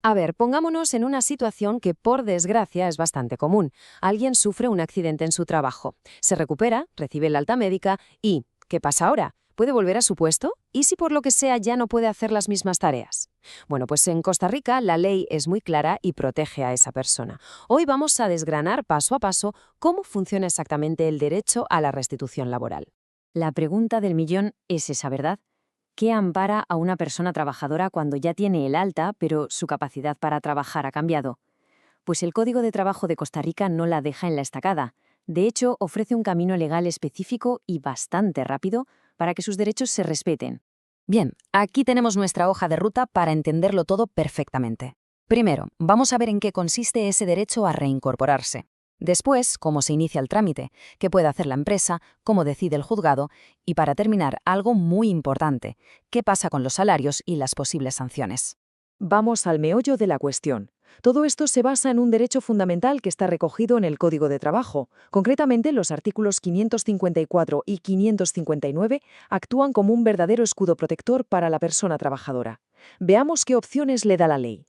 A ver, pongámonos en una situación que por desgracia es bastante común. Alguien sufre un accidente en su trabajo, se recupera, recibe el alta médica y ¿qué pasa ahora? ¿Puede volver a su puesto? ¿Y si por lo que sea ya no puede hacer las mismas tareas? Bueno, pues en Costa Rica la ley es muy clara y protege a esa persona. Hoy vamos a desgranar paso a paso cómo funciona exactamente el derecho a la restitución laboral. La pregunta del millón es esa, ¿verdad? ¿Qué ampara a una persona trabajadora cuando ya tiene el alta, pero su capacidad para trabajar ha cambiado? Pues el Código de Trabajo de Costa Rica no la deja en la estacada. De hecho, ofrece un camino legal específico y bastante rápido para que sus derechos se respeten. Bien, aquí tenemos nuestra hoja de ruta para entenderlo todo perfectamente. Primero, vamos a ver en qué consiste ese derecho a reincorporarse. Después, cómo se inicia el trámite, qué puede hacer la empresa, cómo decide el juzgado y, para terminar, algo muy importante, qué pasa con los salarios y las posibles sanciones. Vamos al meollo de la cuestión. Todo esto se basa en un derecho fundamental que está recogido en el Código de Trabajo. Concretamente, los artículos 554 y 559 actúan como un verdadero escudo protector para la persona trabajadora. Veamos qué opciones le da la ley.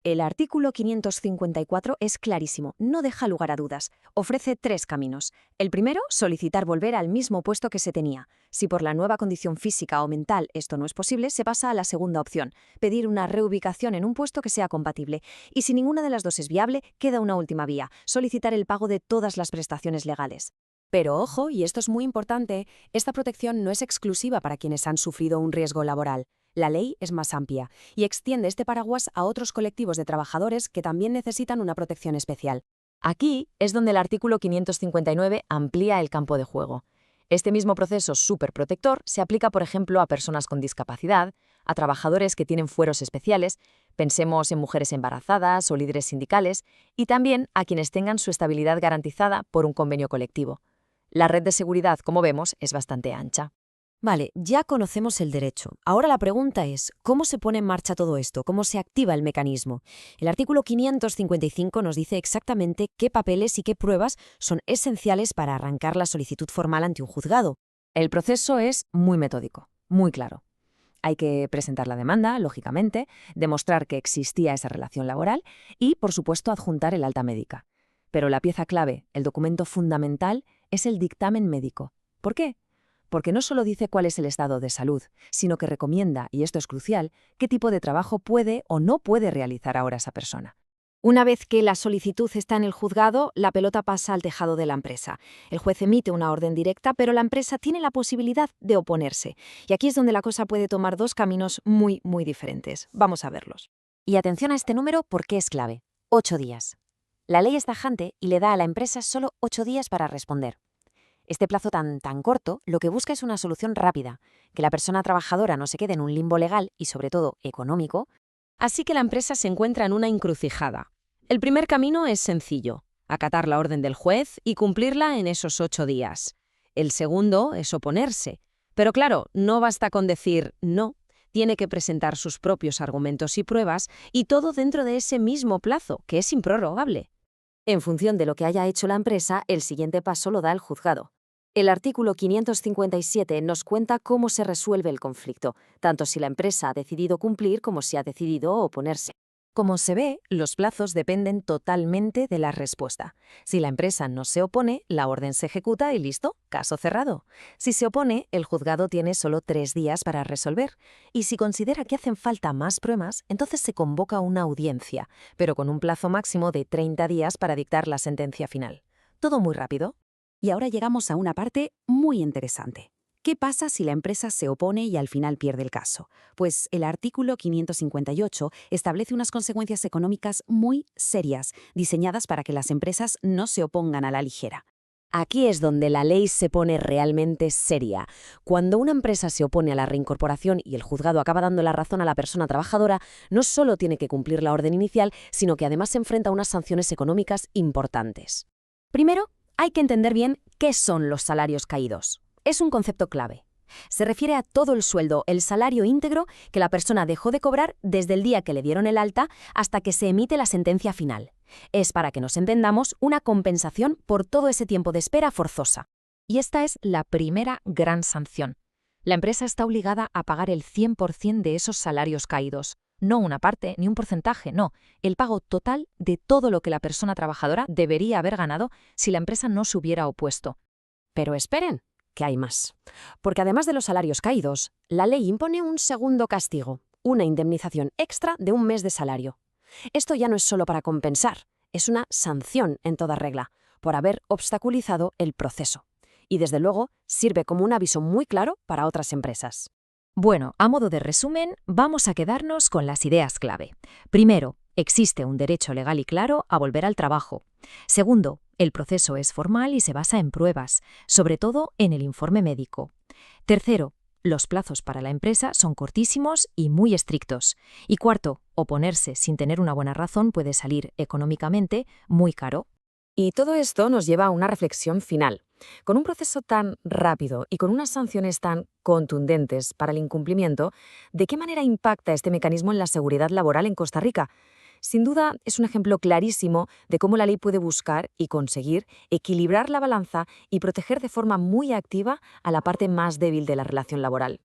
El artículo 554 es clarísimo, no deja lugar a dudas. Ofrece tres caminos. El primero, solicitar volver al mismo puesto que se tenía. Si por la nueva condición física o mental esto no es posible, se pasa a la segunda opción, pedir una reubicación en un puesto que sea compatible. Y si ninguna de las dos es viable, queda una última vía, solicitar el pago de todas las prestaciones legales. Pero ojo, y esto es muy importante, esta protección no es exclusiva para quienes han sufrido un riesgo laboral. La ley es más amplia y extiende este paraguas a otros colectivos de trabajadores que también necesitan una protección especial. Aquí es donde el artículo 559 amplía el campo de juego. Este mismo proceso superprotector se aplica, por ejemplo, a personas con discapacidad, a trabajadores que tienen fueros especiales, pensemos en mujeres embarazadas o líderes sindicales, y también a quienes tengan su estabilidad garantizada por un convenio colectivo. La red de seguridad, como vemos, es bastante ancha. Vale, ya conocemos el derecho. Ahora la pregunta es, ¿cómo se pone en marcha todo esto? ¿Cómo se activa el mecanismo? El artículo 555 nos dice exactamente qué papeles y qué pruebas son esenciales para arrancar la solicitud formal ante un juzgado. El proceso es muy metódico, muy claro. Hay que presentar la demanda, lógicamente, demostrar que existía esa relación laboral y, por supuesto, adjuntar el alta médica. Pero la pieza clave, el documento fundamental, es el dictamen médico. ¿Por qué? Porque no solo dice cuál es el estado de salud, sino que recomienda, y esto es crucial, qué tipo de trabajo puede o no puede realizar ahora esa persona. Una vez que la solicitud está en el juzgado, la pelota pasa al tejado de la empresa. El juez emite una orden directa, pero la empresa tiene la posibilidad de oponerse. Y aquí es donde la cosa puede tomar dos caminos muy, muy diferentes. Vamos a verlos. Y atención a este número porque es clave. 8 días. La ley es tajante y le da a la empresa solo 8 días para responder. Este plazo tan corto lo que busca es una solución rápida, que la persona trabajadora no se quede en un limbo legal y, sobre todo, económico. Así que la empresa se encuentra en una encrucijada. El primer camino es sencillo, acatar la orden del juez y cumplirla en esos 8 días. El segundo es oponerse. Pero claro, no basta con decir no, tiene que presentar sus propios argumentos y pruebas y todo dentro de ese mismo plazo, que es improrrogable. En función de lo que haya hecho la empresa, el siguiente paso lo da el juzgado. El artículo 557 nos cuenta cómo se resuelve el conflicto, tanto si la empresa ha decidido cumplir como si ha decidido oponerse. Como se ve, los plazos dependen totalmente de la respuesta. Si la empresa no se opone, la orden se ejecuta y listo, caso cerrado. Si se opone, el juzgado tiene solo 3 días para resolver. Y si considera que hacen falta más pruebas, entonces se convoca una audiencia, pero con un plazo máximo de 30 días para dictar la sentencia final. Todo muy rápido. Y ahora llegamos a una parte muy interesante. ¿Qué pasa si la empresa se opone y al final pierde el caso? Pues el artículo 558 establece unas consecuencias económicas muy serias, diseñadas para que las empresas no se opongan a la ligera. Aquí es donde la ley se pone realmente seria. Cuando una empresa se opone a la reincorporación y el juzgado acaba dando la razón a la persona trabajadora, no solo tiene que cumplir la orden inicial, sino que además se enfrenta a unas sanciones económicas importantes. Primero, hay que entender bien qué son los salarios caídos. Es un concepto clave. Se refiere a todo el sueldo, el salario íntegro que la persona dejó de cobrar desde el día que le dieron el alta hasta que se emite la sentencia final. Es, para que nos entendamos, una compensación por todo ese tiempo de espera forzosa. Y esta es la primera gran sanción. La empresa está obligada a pagar el 100% de esos salarios caídos. No una parte ni un porcentaje, no, el pago total de todo lo que la persona trabajadora debería haber ganado si la empresa no se hubiera opuesto. Pero esperen, que hay más. Porque además de los salarios caídos, la ley impone un segundo castigo, una indemnización extra de un mes de salario. Esto ya no es solo para compensar, es una sanción en toda regla, por haber obstaculizado el proceso. Y desde luego sirve como un aviso muy claro para otras empresas. Bueno, a modo de resumen, vamos a quedarnos con las ideas clave. Primero, existe un derecho legal y claro a volver al trabajo. Segundo, el proceso es formal y se basa en pruebas, sobre todo en el informe médico. Tercero, los plazos para la empresa son cortísimos y muy estrictos. Y cuarto, oponerse sin tener una buena razón puede salir económicamente muy caro. Y todo esto nos lleva a una reflexión final. Con un proceso tan rápido y con unas sanciones tan contundentes para el incumplimiento, ¿de qué manera impacta este mecanismo en la seguridad laboral en Costa Rica? Sin duda, es un ejemplo clarísimo de cómo la ley puede buscar y conseguir equilibrar la balanza y proteger de forma muy activa a la parte más débil de la relación laboral.